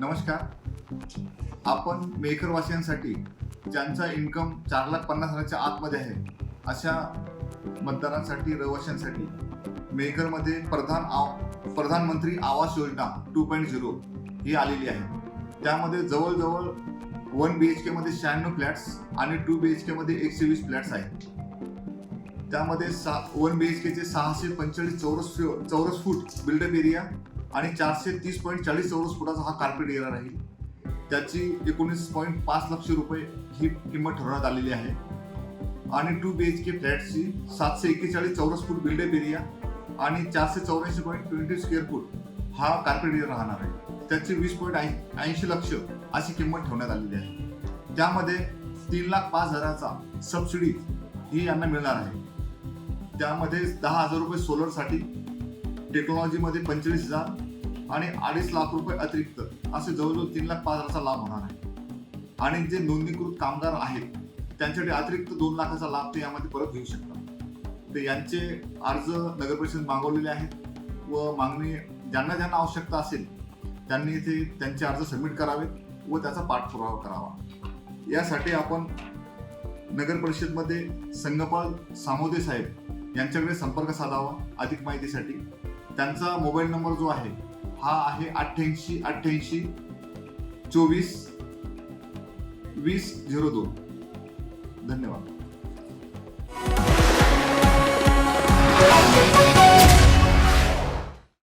नमस्कार. आपण मेहकरवासियांसाठी ज्यांचा इन्कम 4,50,000च्या आतमध्ये आहे अशा मतदारांसाठी रहिवाशांसाठी मेहकरमध्ये प्रधानमंत्री आवास योजना 2.0 ही आलेली आहे. त्यामध्ये जवळजवळ 1 BHK मध्ये 96 फ्लॅट्स आणि 2 BHK मध्ये 120 फ्लॅट्स आहेत. त्यामध्ये 1 BHK चे 645 चौरस फूट बिल्डअप एरिया आणि 430.40 चौरस फुटाचा हा कार्पेट एरिया राहील. त्याची 19.5 लक्ष रुपये ही किंमत ठरवण्यात आलेली आहे. आणि 2 BHK फ्लॅटची 741 चौरस फूट बिल्डअप एरिया आणि 484.20 स्क्वेअर फूट हा कार्पेट एरिया राहणार आहे. त्याची 20.80 लक्ष अशी किंमत ठेवण्यात आलेली आहे. त्यामध्ये 3,05,000चा सबसिडी ही यांना मिळणार आहे. त्यामध्ये 10,000 रुपये सोलरसाठी, टेक्नॉलॉजीमध्ये 25,000 आणि 2.5 लाख रुपये अतिरिक्त असे जवळजवळ 3,05,000चा लाभ होणार आहे. आणि जे नोंदणीकृत कामगार आहेत त्यांच्यासाठी अतिरिक्त 2 लाखाचा लाभ ते यामध्ये परत घेऊ शकतात. ते यांचे अर्ज नगर परिषद मागवलेले आहेत व मागणी ज्यांना आवश्यकता असेल त्यांनी ते त्यांचे अर्ज सबमिट करावेत व त्याचा पाठपुरावा करावा. यासाठी आपण नगर परिषदमध्ये संगपाल सामोदे साहेब यांच्याकडे संपर्क साधावा अधिक माहितीसाठी. त्यांचा मोबाईल नंबर जो आहे हा आहे 88 88 24 20 02. धन्यवाद.